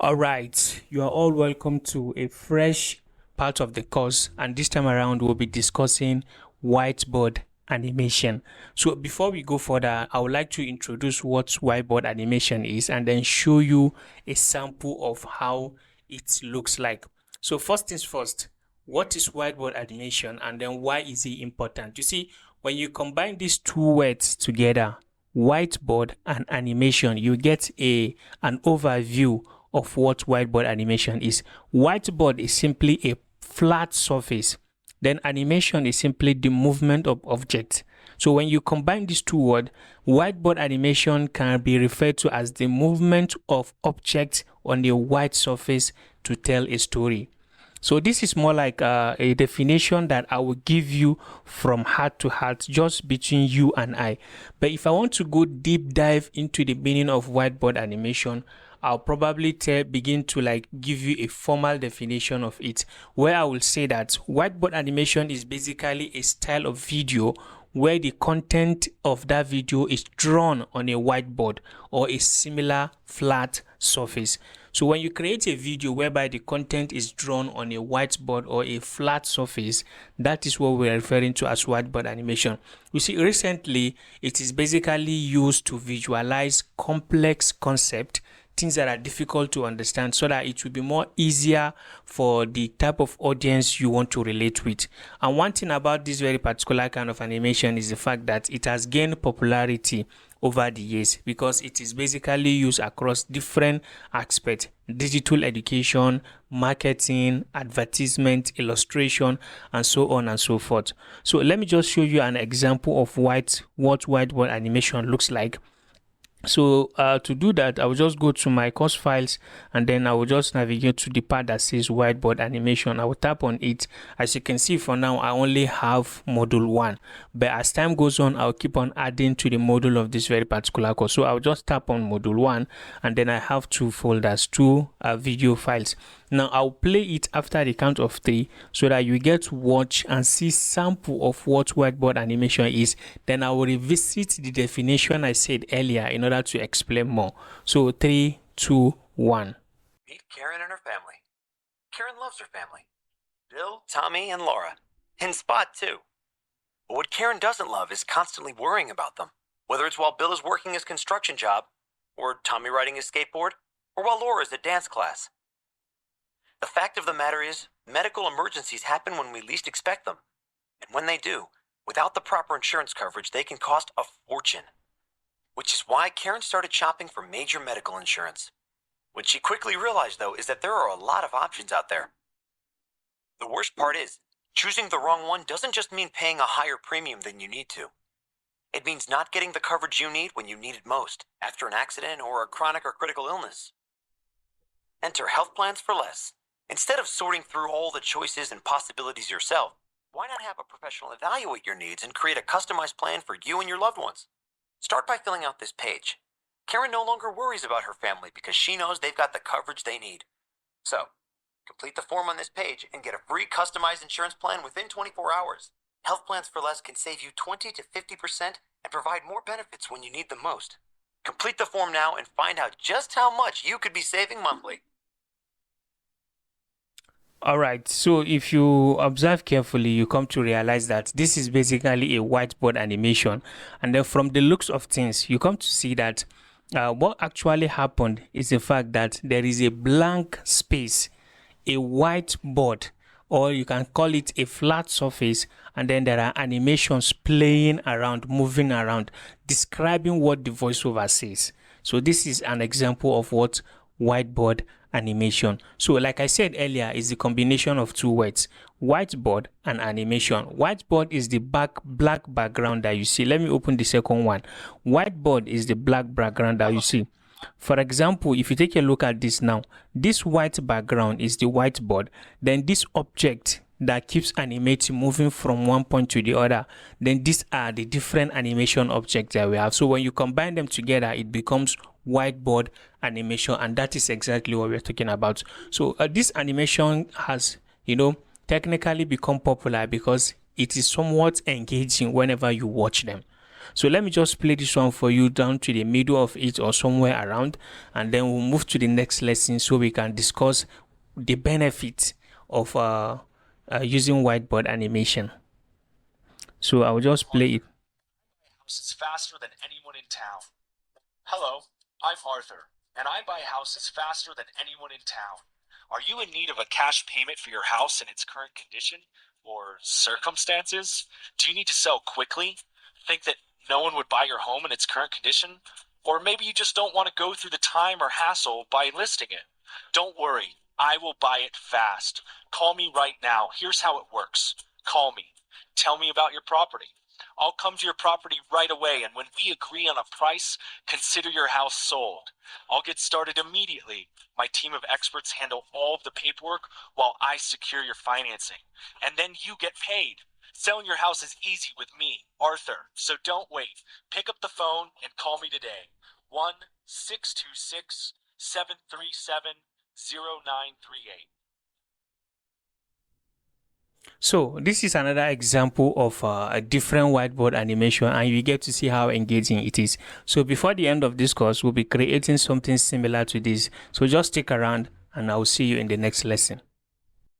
All right, you are all welcome to a fresh part of the course, and this time around we'll be discussing whiteboard animation. So before we go further, I would like to introduce what whiteboard animation is and then show you a sample of how it looks like. So first things first, what is whiteboard animation and then why is it important? You see, when you combine these two words together, whiteboard and animation, you get an overview of what whiteboard animation is. Whiteboard is simply a flat surface. Then animation is simply the movement of objects. So when you combine these two words, whiteboard animation can be referred to as the movement of objects on a white surface to tell a story. So this is more like a definition that I will give you from heart to heart, just between you and I. But if I want to go deep dive into the meaning of whiteboard animation, I'll probably begin to give you a formal definition of it, where I will say that whiteboard animation is basically a style of video where the content of that video is drawn on a whiteboard or a similar flat surface. So when you create a video whereby the content is drawn on a whiteboard or a flat surface, that is what we're referring to as whiteboard animation. You see, recently it is basically used to visualize complex concepts, things that are difficult to understand, so that it will be more easier for the type of audience you want to relate with. And one thing about this very particular kind of animation is the fact that it has gained popularity over the years because it is basically used across different aspects: digital education, marketing, advertisement, illustration, and so on and so forth. So let me just show you an example of what whiteboard animation looks like. So to do that, I will just go to my course files and then I will just navigate to the part that says whiteboard animation. I will tap on it. As you can see, for now I only have module 1, but as time goes on I'll keep on adding to the module of this very particular course. So I'll just tap on module 1 and then I have 2 folders, 2 video files. Now I'll play it after the count of 3 so that you get to watch and see sample of what whiteboard animation is. Then I will revisit the definition I said earlier in order to explain more. So 3, 2, 1. Meet Karen and her family. Karen loves her family. Bill, Tommy, and Laura. And Spot, too. But what Karen doesn't love is constantly worrying about them. Whether it's while Bill is working his construction job, or Tommy riding his skateboard, or while Laura is at dance class. The fact of the matter is, medical emergencies happen when we least expect them. And when they do, without the proper insurance coverage, they can cost a fortune. Which is why Karen started shopping for major medical insurance. What she quickly realized, though, is that there are a lot of options out there. The worst part is, choosing the wrong one doesn't just mean paying a higher premium than you need to. It means not getting the coverage you need when you need it most, after an accident or a chronic or critical illness. Enter health plans for less. Instead of sorting through all the choices and possibilities yourself, why not have a professional evaluate your needs and create a customized plan for you and your loved ones? Start by filling out this page. Karen no longer worries about her family because she knows they've got the coverage they need. So, complete the form on this page and get a free customized insurance plan within 24 hours. Health plans for less can save you 20 to 50% and provide more benefits when you need them most. Complete the form now and find out just how much you could be saving monthly. Alright, so if you observe carefully, you come to realize that this is basically a whiteboard animation. And then from the looks of things, you come to see that what actually happened is the fact that there is a blank space, a whiteboard, or you can call it a flat surface, and then there are animations playing around, moving around, describing what the voiceover says. So this is an example of what whiteboard animation. So like I said earlier, is the combination of two words, whiteboard and animation. Whiteboard is the black background that you see. Let me open the second one. Whiteboard is the black background that you see. For example, if you take a look at this now, this white background is the whiteboard. Then this object that keeps animating, moving from one point to the other, then these are the different animation objects that we have. So when you combine them together, it becomes whiteboard animation, and that is exactly what we're talking about. So this animation has, technically become popular because it is somewhat engaging whenever you watch them. So let me just play this one for you down to the middle of it or somewhere around, and then we'll move to the next lesson so we can discuss the benefits of using whiteboard animation. So I'll just play it. Houses faster than anyone in town. Hello, I'm Arthur, and I buy houses faster than anyone in town. Are you in need of a cash payment for your house in its current condition or circumstances? Do you need to sell quickly? Think that no one would buy your home in its current condition? Or maybe you just don't want to go through the time or hassle by listing it. Don't worry, I will buy it fast. Call me right now. Here's how it works. Call me. Tell me about your property. I'll come to your property right away, and when we agree on a price, consider your house sold. I'll get started immediately. My team of experts handle all of the paperwork while I secure your financing. And then you get paid. Selling your house is easy with me, Arthur, so don't wait. Pick up the phone and call me today. 1-626-737-0938. So this is another example of a different whiteboard animation, and you get to see how engaging it is. So before the end of this course, we'll be creating something similar to this. So just stick around and I'll see you in the next lesson.